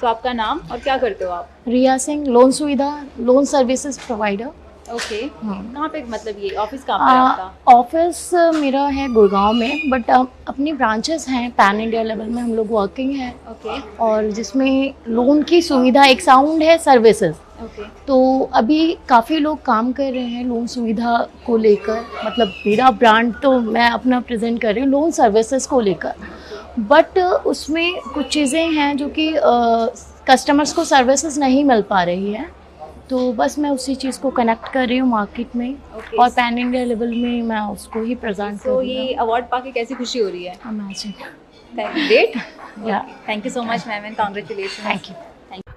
तो आपका नाम और क्या करते हो आप? रिया सिंह, लोन सुविधा, लोन सर्विसेज प्रोवाइडर। ओके, कहाँ पे मतलब ये ऑफिस कहाँ पर है आपका? ऑफिस मेरा है गुड़गांव में, बट अपनी ब्रांचेस हैं पैन इंडिया लेवल में, हम लोग वर्किंग हैं। ओके और जिसमें लोन की सुविधा, एक साउंड है सर्विसेज। ओके तो अभी काफ़ी लोग काम कर रहे हैं लोन सुविधा को लेकर, मतलब मेरा ब्रांड तो मैं अपना प्रेजेंट कर रही हूँ लोन सर्विसेज को लेकर, बट उसमें कुछ चीज़ें हैं जो कि कस्टमर्स को सर्विसेज नहीं मिल पा रही है। तो बस मैं उसी चीज़ को कनेक्ट कर रही हूँ मार्केट में। Okay. और पैन इंडिया लेवल में मैं उसको ही प्रेजेंट कर तो रही ये अवार्ड पाके कैसी खुशी हो रही है? इमेजिन। ग्रेट, या thank you so much ma'am and congratulation. Thank you.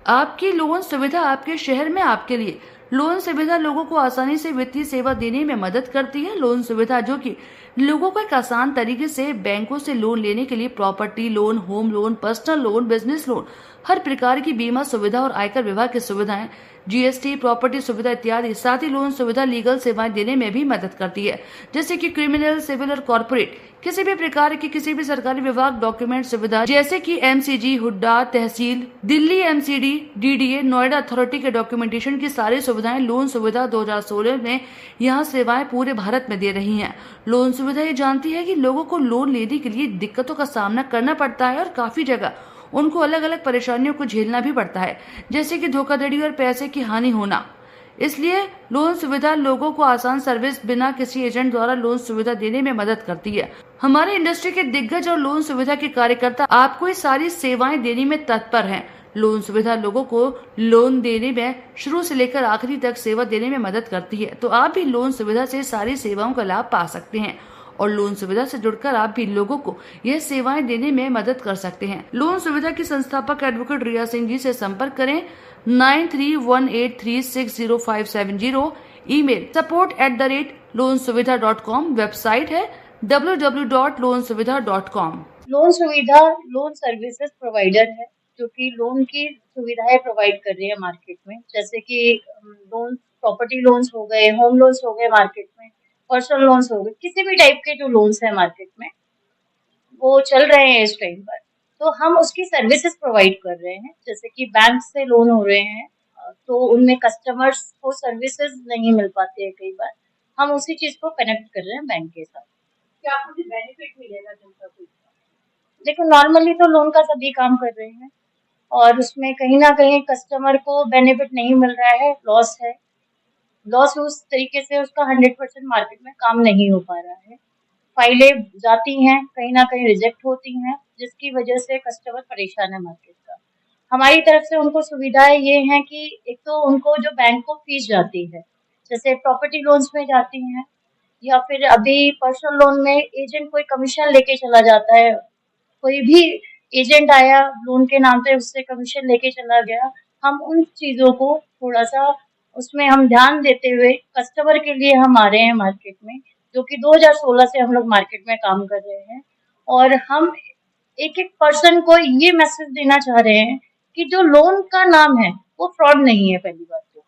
आपकी लोन सुविधा आपके शहर में आपके लिए। लोन सुविधा लोगों को आसानी से वित्तीय सेवा देने में मदद करती है। लोन सुविधा जो कि लोगों को एक आसान तरीके से बैंकों से लोन लेने के लिए property loan, home loan, personal loan, business loan, हर प्रकार की बीमा सुविधा और आयकर विभाग की सुविधाएं, जीएसटी, प्रॉपर्टी सुविधा इत्यादि, साथ ही लोन सुविधा लीगल सेवाएं देने में भी मदद करती है, जैसे कि क्रिमिनल, सिविल और कॉर्पोरेट किसी भी प्रकार की किसी भी सरकारी विभाग डॉक्यूमेंट सुविधा, जैसे कि एमसीजी, हुड्डा, तहसील, Delhi MCD, DDA, Noida authority के डॉक्यूमेंटेशन की सारी सुविधाएं लोन सुविधा 2016 में यहाँ सेवाएं पूरे भारत में दे रही हैं। लोन सुविधा ये जानती है कि लोगों को लोन लेने के लिए दिक्कतों का सामना करना पड़ता है और काफी जगह उनको अलग अलग परेशानियों को झेलना भी पड़ता है, जैसे कि धोखाधड़ी और पैसे की हानि होना। इसलिए लोन सुविधा लोगों को आसान सर्विस बिना किसी एजेंट द्वारा लोन सुविधा देने में मदद करती है। हमारे इंडस्ट्री के दिग्गज और लोन सुविधा के कार्यकर्ता आपको ये सारी सेवाएं देने में तत्पर हैं। लोन सुविधा लोगों को लोन देने में शुरू से लेकर आखिरी तक सेवा देने में मदद करती है। तो आप भी लोन सुविधा से सारी सेवाओं का लाभ पा सकते हैं और लोन सुविधा से जुड़कर आप भी लोगों को यह सेवाएं देने में मदद कर सकते हैं। लोन सुविधा की संस्थापक एडवोकेट रिया सिंह जी से संपर्क करें 9318360570। Email support@loansuvidha.com। वेबसाइट है www.loansuvidha.com। लोन सुविधा लोन सर्विसेज प्रोवाइडर है जो कि लोन की सुविधाएं प्रोवाइड कर रही है मार्केट में, जैसे कि लोन, प्रॉपर्टी लोन्स हो गए, होम लोन्स हो गए मार्केट में, पर्सनल लोन्स हो गए, किसी भी टाइप के जो लोन्स हैं मार्केट में वो चल रहे हैं इस टाइम पर। तो हम उसकी सर्विसेज प्रोवाइड कर रहे हैं, जैसे कि बैंक से लोन हो रहे हैं तो उनमें कस्टमर्स को सर्विसेज नहीं मिल पाते हैं कई बार, हम उसी चीज को कनेक्ट कर रहे हैं बैंक के साथ। क्या आपको बेनिफिट मिलेगा जनता को? देखो, नॉर्मली तो लोन का सभी काम कर रहे हैं और उसमें कहीं ना कहीं कस्टमर को बेनिफिट नहीं मिल रहा है, लॉस है। लॉस उस तरीके से उसका 100% मार्केट में काम नहीं हो पा रहा है। फाइलें जाती हैं, कहीं ना कहीं रिजेक्ट होती हैं, जिसकी वजह से कस्टमर परेशान है मार्केट का। हमारी तरफ से उनको सुविधाएं ये हैं कि एक तो उनको जो बैंक को फीस जाती है, जैसे प्रॉपर्टी लोन्स में जाती हैं, या फिर अभी पर्सनल लोन में एजेंट कोई कमीशन लेके चला जाता है, कोई भी एजेंट आया लोन के नाम पे उससे कमीशन लेके चला गया, हम उन चीजों को थोड़ा सा उसमें हम ध्यान देते हुए कस्टमर के लिए हम आ रहे हैं मार्केट में, जो कि 2016 से हम लोग मार्केट में काम कर रहे हैं। और हम एक एक पर्सन को ये मैसेज देना चाह रहे हैं कि जो लोन का नाम है वो फ्रॉड नहीं है। पहली बात तो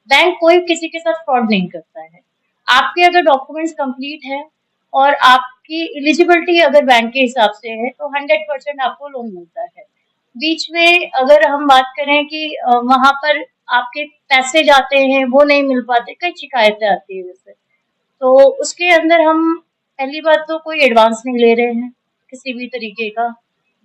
बैंक कोई किसी के साथ फ्रॉड नहीं करता है। आपके अगर डॉक्यूमेंट्स कंप्लीट है और आपकी एलिजिबिलिटी अगर बैंक के हिसाब से है तो 100% आपको लोन मिलता है। बीच में अगर हम बात करें कि वहां पर आपके पैसे जाते हैं वो नहीं मिल पाते, कई शिकायतें आती है वैसे, तो उसके अंदर हम पहली बात तो कोई एडवांस नहीं ले रहे हैं किसी भी तरीके का।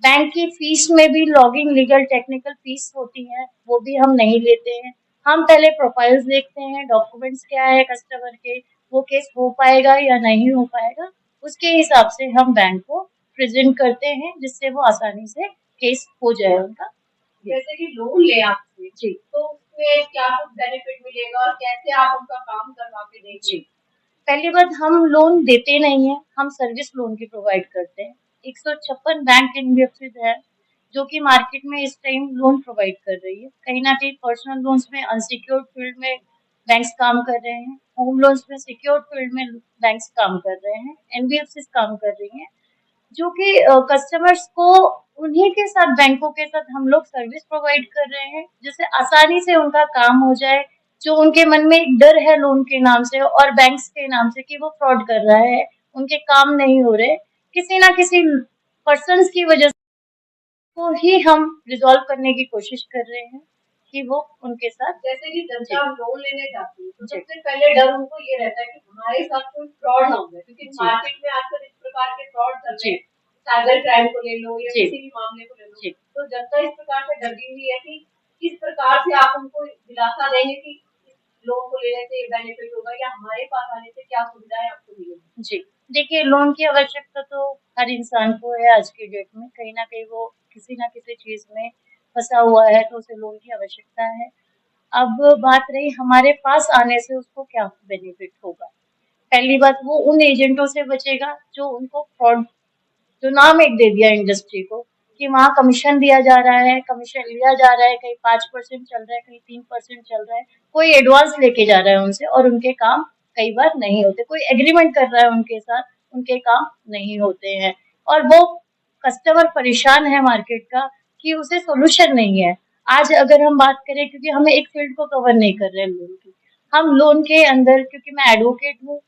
बैंक की फीस में भी लॉगिंग, लीगल, टेक्निकल फीस होती है, वो भी हम नहीं लेते हैं। हम पहले प्रोफाइल्स देखते हैं, डॉक्यूमेंट्स क्या है कस्टमर के, वो केस हो पाएगा या नहीं हो पाएगा, उसके हिसाब से हम बैंक को प्रेजेंट करते हैं जिससे वो आसानी से केस हो जाए उनका। जैसे कि लोन ले आपसे जी तो उसमें क्या कुछ बेनिफिट मिलेगा और कैसे आप उनका काम करवा के देंगे? जी, पहली बात, हम लोन देते नहीं है, हम सर्विस लोन की प्रोवाइड करते हैं। 156 बैंक एनबीएफसी है जो कि मार्केट में इस टाइम लोन प्रोवाइड कर रही है। कहीं ना कहीं पर्सनल लोन्स में अनसिक्योर्ड फील्ड में बैंक्स काम कर रहे हैं, होम लोन्स में सिक्योर्ड फील्ड में बैंक्स काम कर रहे हैं, एनबीएफसी काम कर रही हैं, जो कि कस्टमर्स को उन्हीं के साथ, बैंकों के साथ हम लोग सर्विस प्रोवाइड कर रहे हैं जिससे आसानी से उनका काम हो जाए। जो उनके मन में एक डर है लोन के नाम से और बैंक्स के नाम से कि वो फ्रॉड कर रहा है, उनके काम नहीं हो रहे, किसी ना किसी पर्सन की वजह से को ही हम रिजॉल्व करने की कोशिश कर रहे हैं कि वो उनके साथ जैसे कि जी जनता लोन लेने जाती है तो जी सबसे पहले डर उनको ये रहता है कि हमारे साथ कोई फ्रॉड ना हो जाए, क्योंकि जी मार्केट में आजकल इस प्रकार के फ्रॉड चल रहे जी हैं। साइबर क्राइम को ले लो या जी किसी भी मामले को ले लो, जी तो जनता इस प्रकार से डरी हुई है कि किस प्रकार से आप उनको दिलासा देंगे कि इस लोन को लेने से बेनिफिट होगा या हमारे पास आने से क्या सुविधाएं आपको मिलेगी। जी। देखिए, लोन की आवश्यकता तो हर इंसान को है आज की डेट में। कहीं न कहीं वो किसी न किसी चीज़ में फँसा हुआ है तो उसे लोन की आवश्यकता है। अब बात रही हमारे पास आने से उसको क्या बेनिफिट होगा। पहली बात वो उन एजेंटों से बचेगा जो उनको फ्रॉड जो नाम एक दे दिया इंडस्ट्री को कि वहाँ कमीशन दिया जा रहा है, कमीशन लिया जा रहा है, कहीं 5% चल रहा है, कहीं 3% चल रहा है। कोई एडवांस लेके जा रहा है उनसे और उनके काम कई बार नहीं होते। कोई एग्रीमेंट कर रहा है उनके साथ, उनके काम नहीं होते हैं और वो कस्टमर परेशान है मार्केट का कि उसे सॉल्यूशन नहीं है। आज अगर हम बात करें क्योंकि हमें एक फील्ड को कवर नहीं कर रहे हैं लोन की। हम लोन के अंदर क्योंकि मैं एडवोकेट हूँ,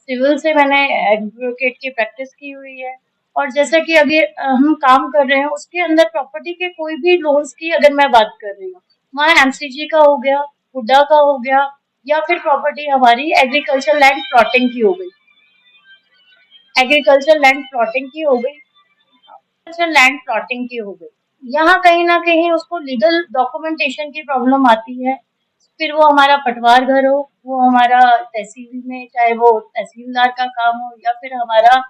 सिविल से मैंने एडवोकेट की प्रैक्टिस की हुई है और जैसा कि अभी हम काम कर रहे हैं उसके अंदर प्रॉपर्टी के कोई भी लोन्स की अगर मैं बात कर रही हूँ, वहाँ एमसीजी का हो गया, हुडा का हो गया या फिर प्रॉपर्टी हमारी एग्रीकल्चर लैंड प्लॉटिंग की हो गई, एग्रीकल्चर लैंड प्लॉटिंग की हो गई, एग्रीकल्चर लैंड प्लॉटिंग की हो गई। यहाँ कहीं न कहीं उसको लीगल डॉक्यूमेंटेशन की प्रॉब्लम आती है। फिर वो हमारा पटवार घर हो, वो हमारा तहसील में चाहे वो तहसीलदार का काम हो या फिर हमारा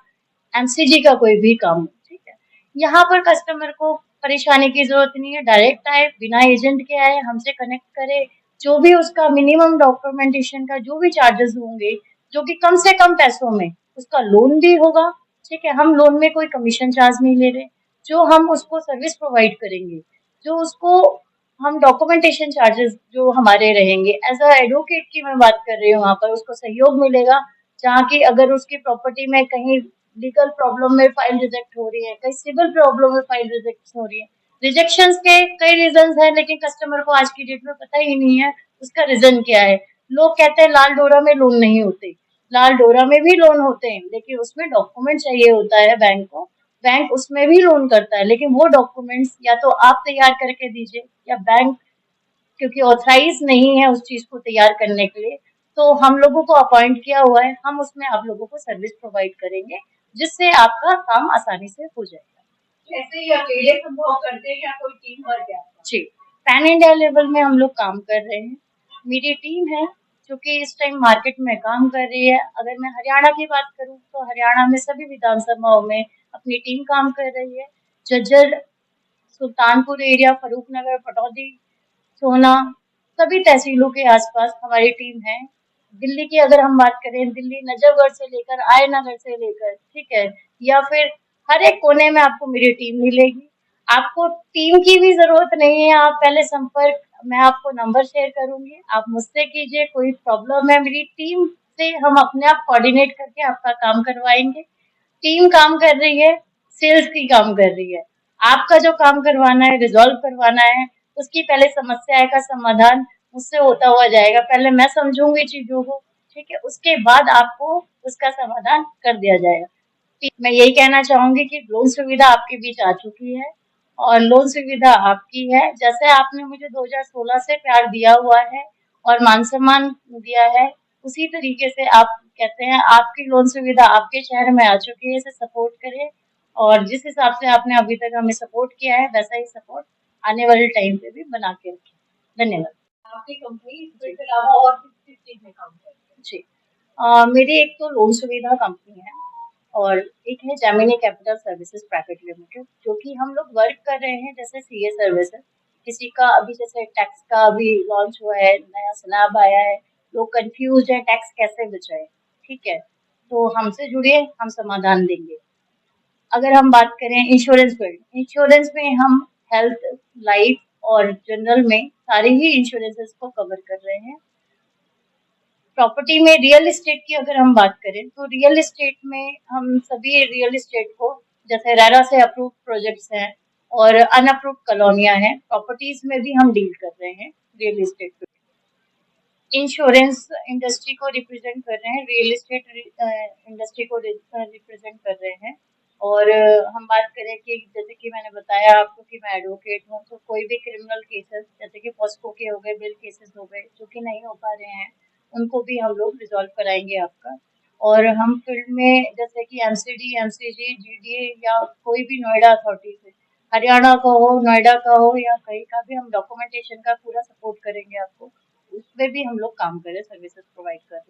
एमसीजी का कोई भी काम हो, ठीक है। यहाँ पर कस्टमर को परेशानी की जरूरत नहीं है, डायरेक्ट आए, बिना एजेंट के आए, हमसे कनेक्ट करे, जो भी उसका मिनिमम डॉक्यूमेंटेशन का जो भी चार्जेस होंगे, जो कि कम से कम पैसों में उसका लोन भी होगा, ठीक है। हम लोन में कोई कमीशन चार्ज नहीं ले रहे, जो हम उसको सर्विस प्रोवाइड करेंगे, जो उसको हम डॉक्यूमेंटेशन चार्जेस जो हमारे रहेंगे एज अ एडवोकेट की मैं बात कर रही हूँ, वहाँ पर उसको सहयोग मिलेगा। जहाँ की अगर उसकी प्रॉपर्टी में कहीं लीगल प्रॉब्लम में फाइल रिजेक्ट हो रही है, कहीं सिविल प्रॉब्लम में फाइल रिजेक्ट हो रही है। रिजेक्शंस के कई रीजंस हैं लेकिन कस्टमर को आज की डेट में पता ही नहीं है उसका रीजन क्या है। लोग कहते हैं लाल डोरा में लोन नहीं होते, लाल डोरा में भी लोन होते हैं लेकिन उसमें डॉक्यूमेंट चाहिए होता है बैंक को, बैंक उसमें भी लोन करता है लेकिन वो डॉक्यूमेंट्स या तो आप तैयार करके दीजिए या बैंक क्योंकि ऑथराइज नहीं है उस चीज को तैयार करने के लिए, तो हम लोगों को अपॉइंट किया हुआ है, हम उसमें आप लोगों को सर्विस प्रोवाइड करेंगे जिससे आपका काम आसानी से हो जाएगा। ऐसे ही अकेले संभव करते हैं या कोई टीम वर्क है आपका? जी, पैन इंडिया लेवल में हम लोग काम कर रहे हैं। मेरी टीम है जो कि इस टाइम मार्केट में काम कर रही है। अगर मैं हरियाणा की बात करूँ तो हरियाणा में सभी विधानसभाओं में अपनी टीम काम कर रही है। झज्जर, सुल्तानपुर एरिया, फरूखनगर, पटौदी, सोना, सभी तहसीलों के आसपास हमारी टीम है। दिल्ली की अगर हम बात करें, दिल्ली नजफगढ़ से लेकर आयनगर से लेकर, ठीक है, या फिर हर एक कोने में आपको मेरी टीम मिलेगी। आपको टीम की भी जरूरत नहीं है, आप पहले संपर्क मैं आपको नंबर शेयर करूंगी, आप मुझसे कीजिए, कोई प्रॉब्लम है मेरी टीम से हम अपने आप कोऑर्डिनेट करके आपका काम करवाएंगे। टीम काम कर रही है, सेल्स की काम कर रही है। आपका जो काम करवाना है, रिजॉल्व करवाना है, उसकी पहले समस्या का समाधान मुझसे होता हुआ जाएगा। पहले मैं समझूंगी चीजों को, ठीक है, उसके बाद आपको उसका समाधान कर दिया जाएगा। ठीक, मैं यही कहना चाहूंगी कि लोन सुविधा आपके बीच आ चुकी है और लोन सुविधा आपकी है। जैसे आपने मुझे 2016 से प्यार दिया हुआ है और मान सम्मान दिया है, उसी तरीके से आप कहते हैं आपकी लोन सुविधा आपके शहर में आ चुकी है, इसे सपोर्ट करें और जिस हिसाब से आपने अभी तक हमें सपोर्ट किया है वैसा ही सपोर्ट आने वाले टाइम पे भी बना के रखें। धन्यवाद। आपकी कंपनी इसके अलावा और किस किस चीज में काम करती है? जी, मेरी एक तो लोन सुविधा कंपनी है और एक है Gemini capital services private limited, जो कि हम लोग वर्क कर रहे हैं जैसे सीए सर्विसेज। किसी का अभी जैसे टैक्स का अभी लॉन्च हुआ है, नया स्लैब आया है, लोग कंफ्यूज है टैक्स कैसे बचाए, ठीक है, तो हमसे जुड़िए, हम समाधान देंगे। अगर हम बात करें इंश्योरेंस फील्ड, इंश्योरेंस में हम हेल्थ, लाइफ और जनरल में सारे ही इंश्योरेंसेस को कवर कर रहे हैं। प्रॉपर्टी में रियल एस्टेट की अगर हम बात करें तो रियल एस्टेट में हम सभी रियल एस्टेट को जैसे रेरा से अप्रूव प्रोजेक्ट्स हैं और अनअप्रूव कॉलोनियां हैं, प्रॉपर्टीज में भी हम डील कर रहे हैं रियल एस्टेट पे। इंश्योरेंस इंडस्ट्री को रिप्रेजेंट कर रहे हैं, रियल एस्टेट इंडस्ट्री को रिप्रेजेंट कर रहे हैं। और हम बात करें कि जैसे कि मैंने बताया आपको कि मैं एडवोकेट हूँ, तो कोई भी क्रिमिनल केसेस जैसे कि पॉस्को के हो गए, बिल केसेस हो गए, जो कि नहीं हो पा रहे हैं, उनको भी हम लोग रिजॉल्व कराएंगे आपका। और हम फील्ड में जैसे कि एमसीडी, एमसीजी, जीडीए या कोई भी नोएडा अथॉरिटी से, हरियाणा का हो, नोएडा का हो या कहीं का भी, हम डॉक्यूमेंटेशन का पूरा सपोर्ट करेंगे आपको। उसमें भी हम लोग काम करें, सर्विसेज प्रोवाइड कर रहे हैं।